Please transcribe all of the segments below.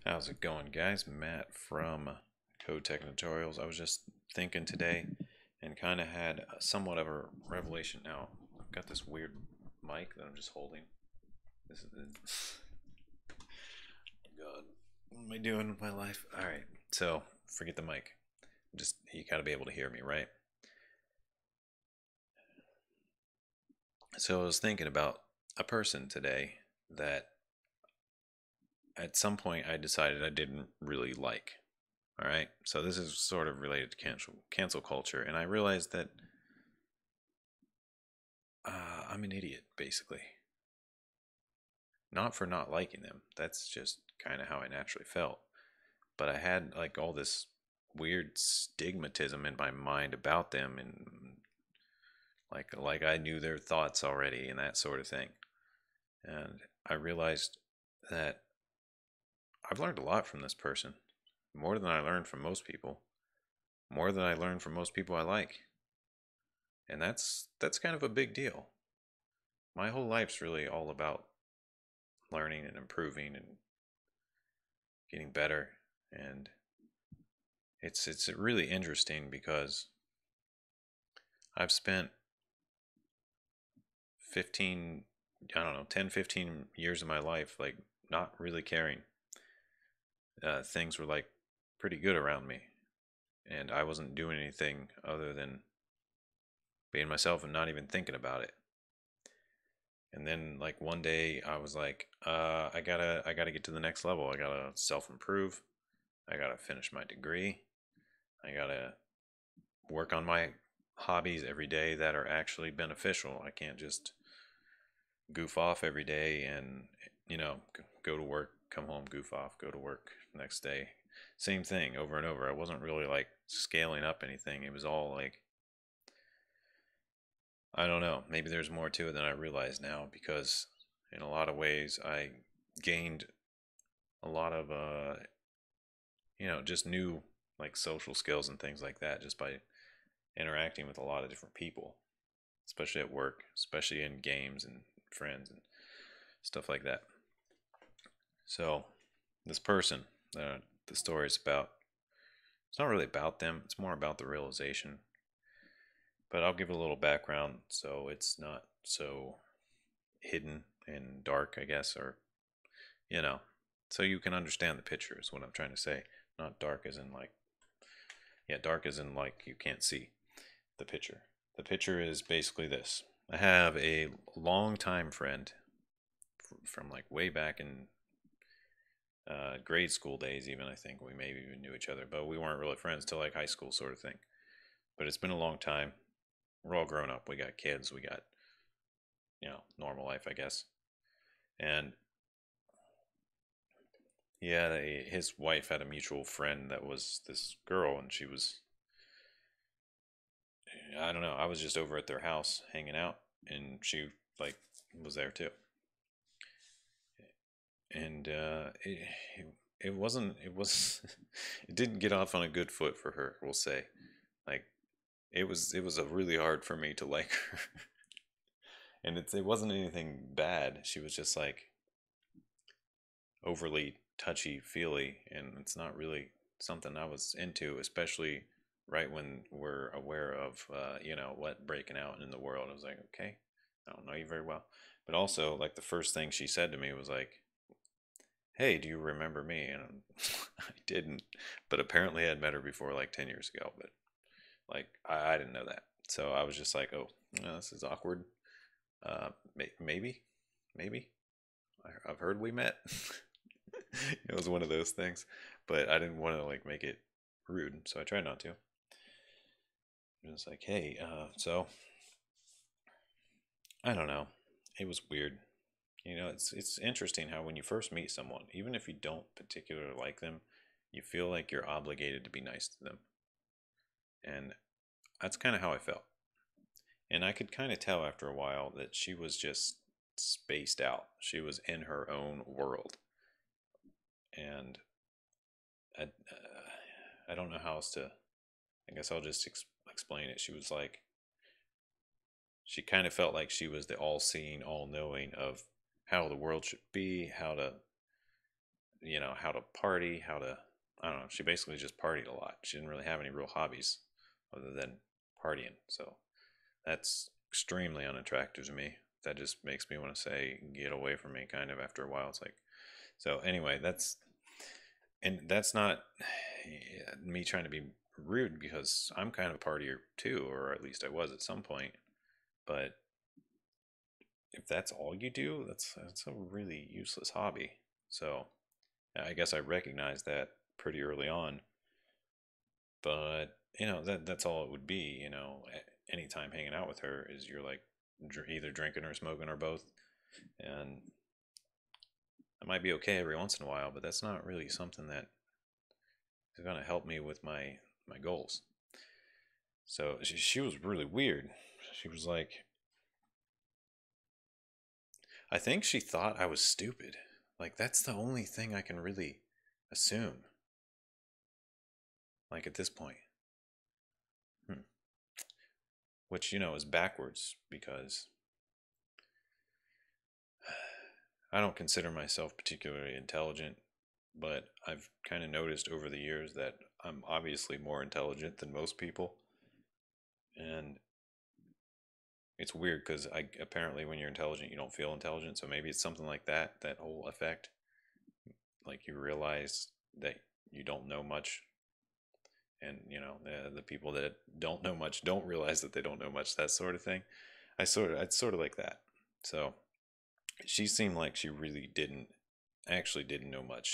How's it going, guys? Matt from Code Tech Tutorials. I was just thinking today and kind of had somewhat of a revelation. Now, I've got this weird mic that I'm just holding. This is oh God, what am I doing with my life? All right, so forget the mic. Just you got to be able to hear me, right? So I was thinking about a person today that at some point I decided I didn't really like. All right, so this is sort of related to cancel culture, and I realized that I'm an idiot, basically. Not for not liking them. That's just kind of how I naturally felt. But I had like all this weird stigmatism in my mind about them, and like I knew their thoughts already and that sort of thing. And I realized that I've learned a lot from this person, more than I learned from most people, more than I learned from most people I like. And that's kind of a big deal. My whole life's really all about learning and improving and getting better. And it's really interesting because I've spent 15, I don't know, 10, 15 years of my life like not really caring. Things were like pretty good around me, and I wasn't doing anything other than being myself and not even thinking about it. And then like one day I was like, I gotta get to the next level. I gotta self improve. I gotta finish my degree. I gotta work on my hobbies every day that are actually beneficial. I can't just goof off every day and go to work, come home, goof off, go to work next day. Same thing over and over. I wasn't really like scaling up anything. It was all like I don't know, maybe there's more to it than I realize now because in a lot of ways I gained a lot of just new like social skills and things like that just by interacting with a lot of different people, especially at work, especially in games and friends and stuff like that. So, this person that the story is about, it's not really about them, it's more about the realization. But I'll give a little background so it's not so hidden and dark, I guess, or, you know, so you can understand the picture, is what I'm trying to say. Not dark as in like, yeah, dark as in like you can't see the picture. The picture is basically this. I have a longtime friend from like way back in grade school days, even. I think we maybe even knew each other, but we weren't really friends till like high school, sort of thing. But it's been a long time. We're all grown up. We got kids. We got normal life, I guess. And yeah, his wife had a mutual friend that was this girl, and she was I don't know. I was just over at their house hanging out, and she like was there too. And it wasn't it was it didn't get off on a good foot for her, we'll say. Like it was a really hard for me to like her. And it wasn't anything bad. She was just like overly touchy feely, and it's not really something I was into, especially right when we're aware of what breaking out in the world. I was like, okay, I don't know you very well. But also, like, the first thing she said to me was like, hey, do you remember me? And I didn't, but apparently I had met her before like 10 years ago, but like I didn't know that. So I was just like, oh, no, this is awkward. Maybe, maybe. I've heard we met. It was one of those things, but I didn't want to like make it rude, so I tried not to. It was like, hey, so I don't know. It was weird. It's interesting how when you first meet someone, even if you don't particularly like them, you feel like you're obligated to be nice to them, and that's kind of how I felt. And I could kind of tell after a while that she was just spaced out. She was in her own world, and I don't know how else to. I guess I'll just explain it. She was like, she kind of felt like she was the all seeing, all knowing of how the world should be, how to how to party, how to, I don't know. She basically just partied a lot. She didn't really have any real hobbies other than partying. So that's extremely unattractive to me. That just makes me want to say, get away from me, kind of after a while. It's like, so anyway, that's not me trying to be rude because I'm kind of a partier too, or at least I was at some point. But if that's all you do, that's a really useless hobby. So I guess I recognized that pretty early on. But that's all it would be. Anytime hanging out with her is you're like either drinking or smoking or both, and that might be okay every once in a while, but that's not really something that is going to help me with my goals. So she was really weird. She was like, I think she thought I was stupid. Like that's the only thing I can really assume. Like at this point, hmm. Which is backwards because I don't consider myself particularly intelligent, but I've kind of noticed over the years that I'm obviously more intelligent than most people, and it's weird because I apparently when you're intelligent you don't feel intelligent, so maybe it's something like that whole effect, like you realize that you don't know much, and the people that don't know much don't realize that they don't know much, that sort of thing. It's sort of like that. So she seemed like she really didn't know much.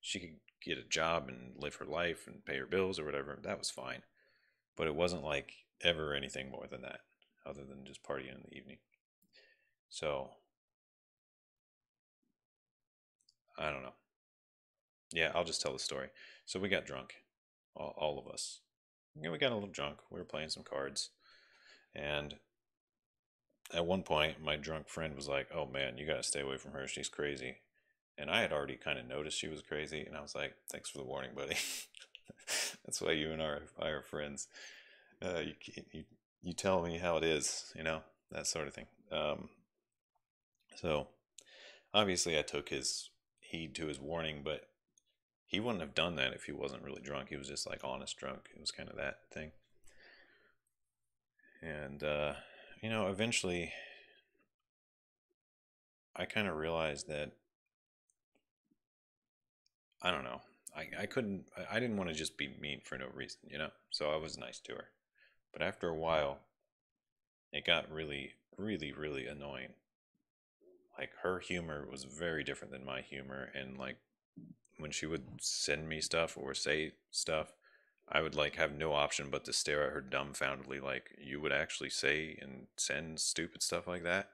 She could get a job and live her life and pay her bills or whatever. That was fine, but it wasn't like ever anything more than that, other than just partying in the evening. So I don't know. Yeah, I'll just tell the story. So we got drunk, all of us. We got a little drunk. We were playing some cards, and at one point, my drunk friend was like, "Oh man, you gotta stay away from her. She's crazy." And I had already kind of noticed she was crazy, and I was like, "Thanks for the warning, buddy." That's why you and I are friends. You tell me how it is, that sort of thing. So obviously, I took his heed to his warning, but he wouldn't have done that if he wasn't really drunk. He was just like honest drunk. It was kind of that thing. And eventually, I kind of realized that I don't know. I couldn't. I didn't want to just be mean for no reason. So I was nice to her. But after a while, it got really, really, really annoying. Like her humor was very different than my humor, and like when she would send me stuff or say stuff, I would like have no option but to stare at her dumbfoundedly. Like you would actually say and send stupid stuff like that.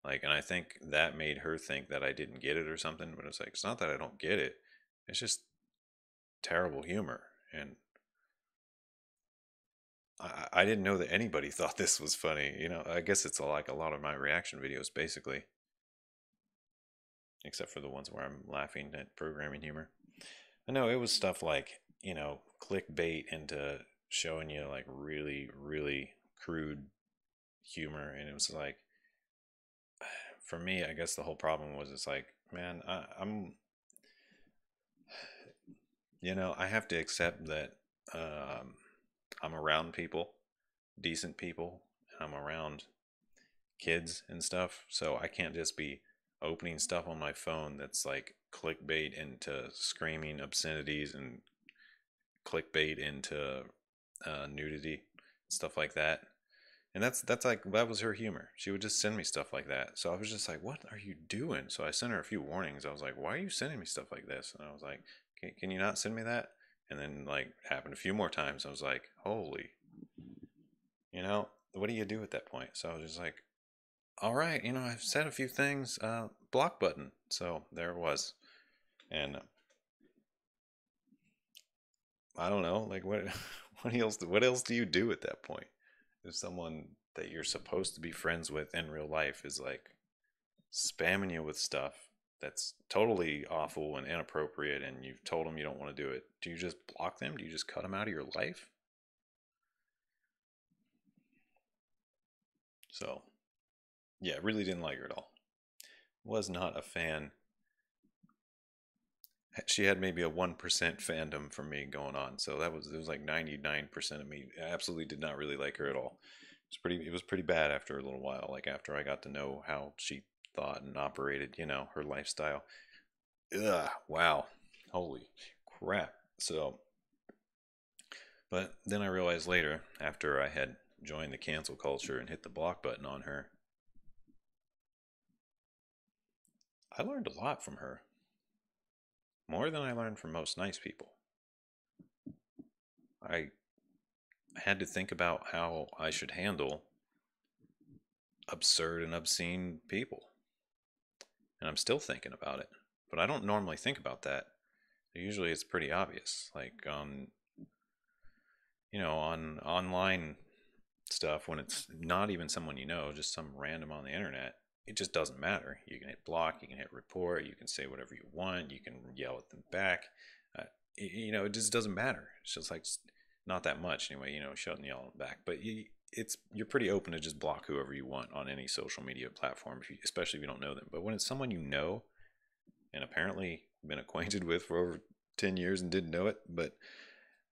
Like, and I think that made her think that I didn't get it or something. But it's like it's not that I don't get it. It's just terrible humor, and I didn't know that anybody thought this was funny. I guess it's like a lot of my reaction videos, basically, except for the ones where I'm laughing at programming humor. I know it was stuff like, clickbait into showing you like really, really crude humor. And it was like, for me, I guess the whole problem was it's like, man, I have to accept that um, I'm around people, decent people, and I'm around kids and stuff. So I can't just be opening stuff on my phone that's like clickbait into screaming obscenities and clickbait into nudity, stuff like that. And that's like that was her humor. She would just send me stuff like that. So I was just like, "What are you doing?" So I sent her a few warnings. I was like, "Why are you sending me stuff like this?" And I was like, "Can you not send me that?" And then like happened a few more times. I was like, "Holy, what do you do at that point?" So I was just like, "All right, I've said a few things. Block button." So there it was. And I don't know, like what what else do you do at that point? If someone that you're supposed to be friends with in real life is like spamming you with stuff that's totally awful and inappropriate and you've told them you don't want to do it, do you just block them? Do you just cut them out of your life? So, yeah, really didn't like her at all. Was not a fan She had maybe a 1% fandom for me going on. So it was like 99% of me absolutely did not really like her at all. It was pretty bad after a little while, like after I got to know how she thought and operated, her lifestyle. Ugh, wow. Holy crap. So, but then I realized later, after I had joined the cancel culture and hit the block button on her, I learned a lot from her. More than I learned from most nice people. I had to think about how I should handle absurd and obscene people. And I'm still thinking about it. But I don't normally think about that. Usually it's pretty obvious. Like on online stuff, when it's not even someone you know, just some random on the internet, it just doesn't matter. You can hit block, you can hit report, you can say whatever you want, you can yell at them back. It just doesn't matter. It's just like not that much anyway. Shut and yell back. But you're pretty open to just block whoever you want on any social media platform, especially if you don't know them. But when it's someone you know and apparently been acquainted with for over 10 years and didn't know it, but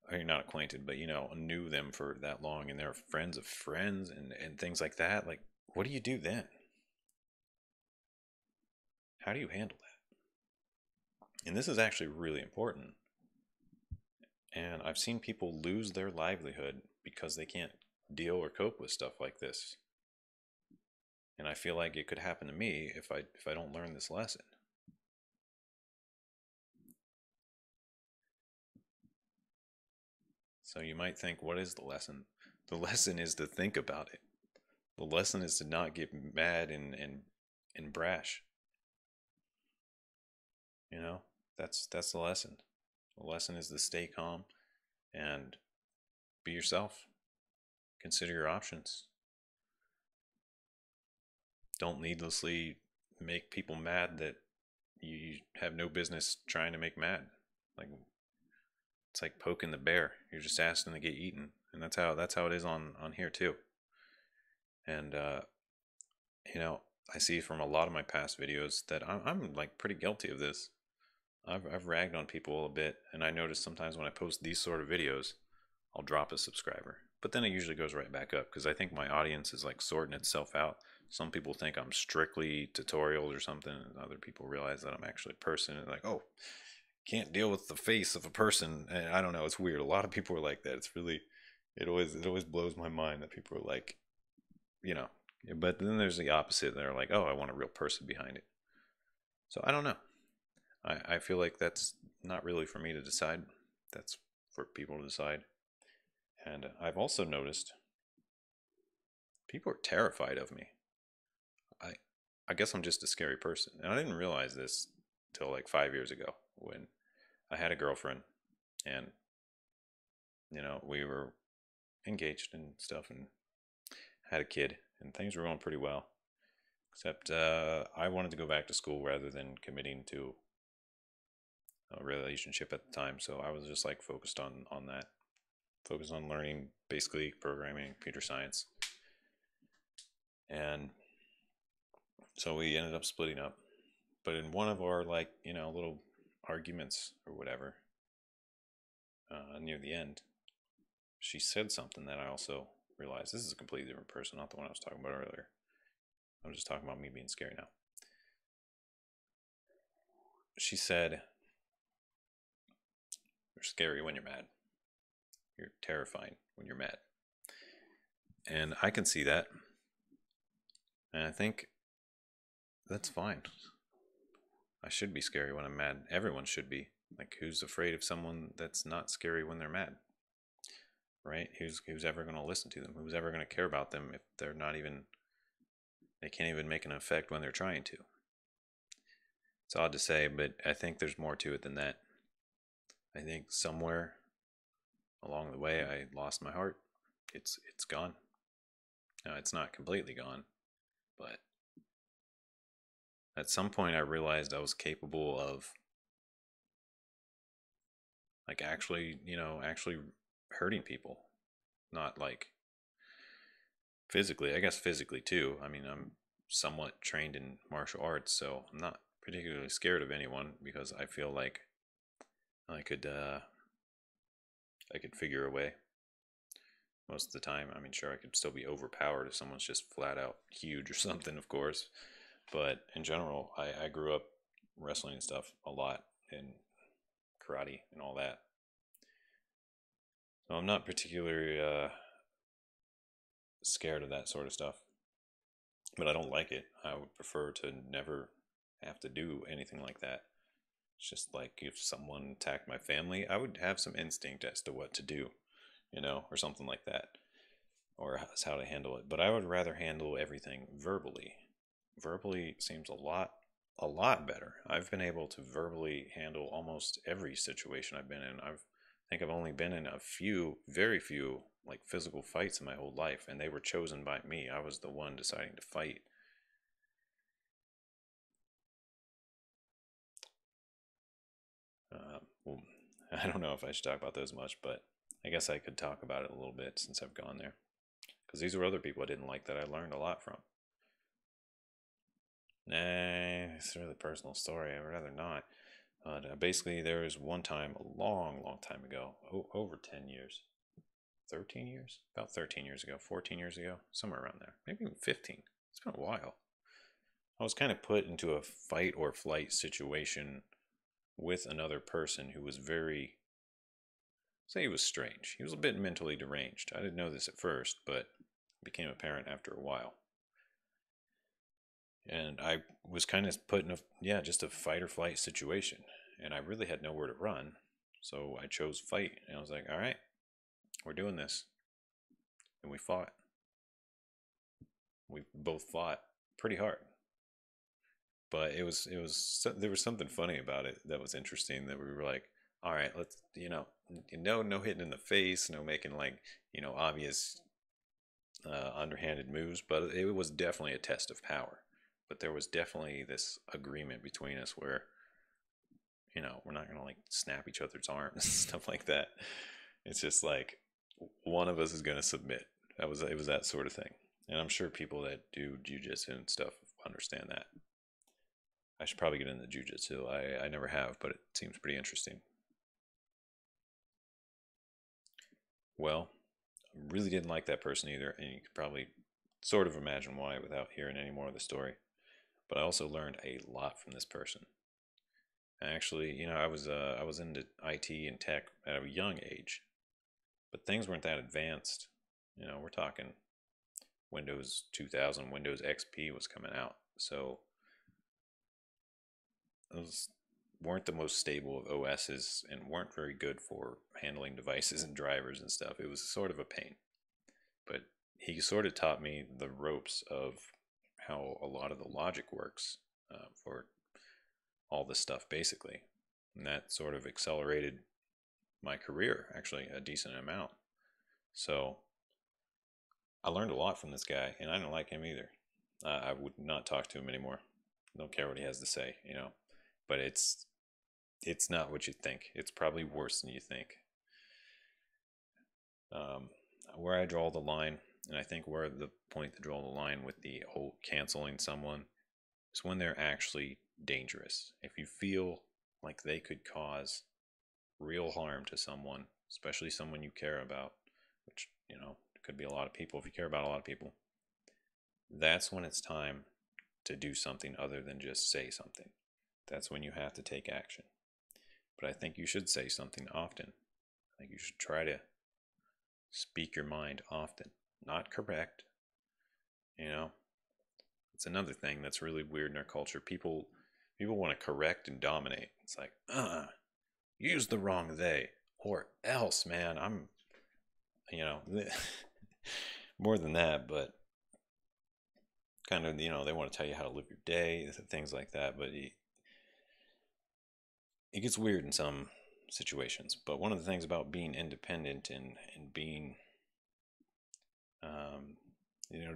or you're not acquainted, but knew them for that long and they're friends of friends and things like that, like what do you do then? How do you handle that? And this is actually really important. And I've seen people lose their livelihood because they can't deal or cope with stuff like this. And I feel like it could happen to me if I don't learn this lesson. So you might think, what is the lesson? The lesson is to think about it. The lesson is to not get mad and brash. You know, that's the lesson. The lesson is to stay calm and be yourself. Consider your options. Don't needlessly make people mad that you have no business trying to make mad. Like it's like poking the bear. You're just asking to get eaten, and that's how it is on here too. And you know, I see from a lot of my past videos that I'm like pretty guilty of this. I've ragged on people a bit, and I notice sometimes when I post these sort of videos, I'll drop a subscriber. But then it usually goes right back up because I think my audience is like sorting itself out. Some people think I'm strictly tutorials or something, and other people realize that I'm actually a person and like, oh, can't deal with the face of a person. And I don't know, it's weird. A lot of people are like that. It's really it always blows my mind that people are like, you know. But then there's the opposite. They're like, oh, I want a real person behind it. So I don't know. I feel like that's not really for me to decide. That's for people to decide. And I've also noticed people are terrified of me. I I guess I'm just a scary person. And I didn't realize this till like 5 years ago when I had a girlfriend and we were engaged and stuff and had a kid and things were going pretty well. Except I wanted to go back to school rather than committing to a relationship at the time. So I was just like focused on that, focused on learning basically programming, computer science. And so we ended up splitting up. But in one of our like, little arguments or whatever, near the end, she said something that I also realized this is a completely different person, not the one I was talking about earlier. I'm just talking about me being scary now. She said, "You're scary when you're mad. You're terrifying when you're mad." And I can see that. And I think that's fine. I should be scary when I'm mad. Everyone should be. Like, who's afraid of someone that's not scary when they're mad? Right? Who's ever going to listen to them? Who's ever going to care about them if they can't even make an effect when they're trying to? It's odd to say, but I think there's more to it than that. I think somewhere along the way I lost my heart. It's gone. Now it's not completely gone, but at some point I realized I was capable of like actually hurting people. Not like physically, I guess physically too. I mean, I'm somewhat trained in martial arts, so I'm not particularly scared of anyone because I feel like I could I could figure a way most of the time. I mean, sure, I could still be overpowered if someone's just flat out huge or something, of course. But in general, I grew up wrestling and stuff a lot, and karate and all that. So I'm not particularly scared of that sort of stuff, but I don't like it. I would prefer to never have to do anything like that. It's just like if someone attacked my family, I would have some instinct as to what to do, or something like that, or how to handle it. But I would rather handle everything verbally. Verbally seems a lot better. I've been able to verbally handle almost every situation I've been in. I think I've only been in a few, very few, like physical fights in my whole life, and they were chosen by me. I was the one deciding to fight. Well, I don't know if I should talk about those much, but I guess I could talk about it a little bit since I've gone there. Because these were other people I didn't like that I learned a lot from. Nah, it's a really personal story. I'd rather not. But basically, there was one time, a long, long time ago, over 10 years, 13 years? About 13 years ago, 14 years ago, somewhere around there. Maybe even 15. It's been a while. I was kind of put into a fight or flight situation with another person who was very, say, he was strange. He was a bit mentally deranged. I didn't know this at first, but it became apparent after a while. And I was kind of put in just a fight or flight situation. And I really had nowhere to run. So I chose fight. And I was like, all right, we're doing this. And we fought. We both fought pretty hard. But there was something funny about it that was interesting, that we were like, all right, let's, no hitting in the face, no making like, obvious underhanded moves, but it was definitely a test of power. But there was definitely this agreement between us where, we're not gonna like snap each other's arms and stuff like that. It's just like one of us is gonna submit. It was that sort of thing. And I'm sure people that do jujitsu and stuff understand that. I should probably get into jujitsu. I never have, but it seems pretty interesting. Well, I really didn't like that person either, and you could probably sort of imagine why without hearing any more of the story. But I also learned a lot from this person. Actually, I was into IT and tech at a young age, but things weren't that advanced. We're talking Windows 2000, Windows XP was coming out, so those weren't the most stable of OSs and weren't very good for handling devices and drivers and stuff. It was sort of a pain, but he sort of taught me the ropes of how a lot of the logic works for all this stuff, basically. And that sort of accelerated my career, actually, a decent amount. So I learned a lot from this guy, and I don't like him either. I would not talk to him anymore. Don't care what he has to say. But it's not what you think. It's probably worse than you think. Um, where I draw the line, and I think where the point to draw the line with the whole canceling someone is when they're actually dangerous. If you feel like they could cause real harm to someone, especially someone you care about, which, could be a lot of people if you care about a lot of people, that's when it's time to do something other than just say something. That's when you have to take action. But I think you should say something often. I think you should try to speak your mind often, not correct. You know, it's another thing that's really weird in our culture. People want to correct and dominate. It's like, use the wrong they, or else, man. You know, more than that, but kind of, they want to tell you how to live your day, things like that. But it gets weird in some situations. But one of the things about being independent and being,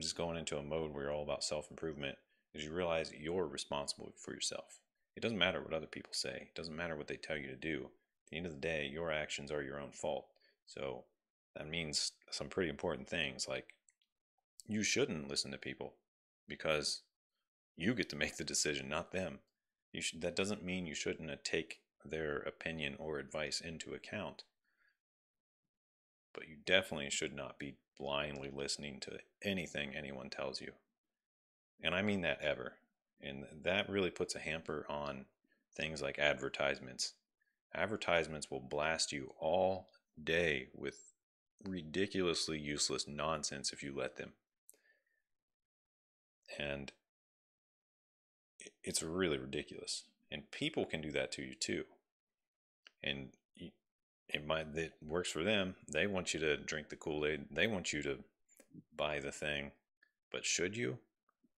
just going into a mode where you're all about self improvement is you realize you're responsible for yourself. It doesn't matter what other people say, it doesn't matter what they tell you to do. At the end of the day, your actions are your own fault. So that means some pretty important things like you shouldn't listen to people because you get to make the decision, not them. That doesn't mean you shouldn't take their opinion or advice into account, but you definitely should not be blindly listening to anything anyone tells you. And I mean that ever. And that really puts a hamper on things like advertisements. Advertisements will blast you all day with ridiculously useless nonsense if you let them. And it's really ridiculous. And people can do that to you too. And it works for them. They want you to drink the Kool-Aid. They want you to buy the thing. But should you?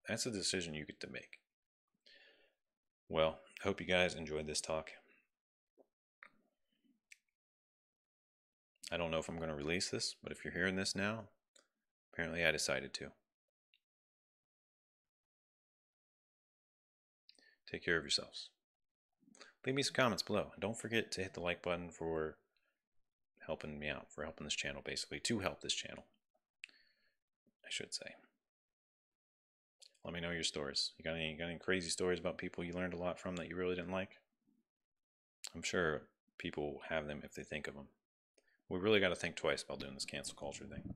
That's a decision you get to make. Well, I hope you guys enjoyed this talk. I don't know if I'm going to release this, but if you're hearing this now, apparently I decided to. Take care of yourselves. Leave me some comments below. Don't forget to hit the like button for helping me out, for helping this channel, basically, to help this channel, I should say. Let me know your stories. You got any crazy stories about people you learned a lot from that you really didn't like? I'm sure people have them if they think of them. We really got to think twice about doing this cancel culture thing.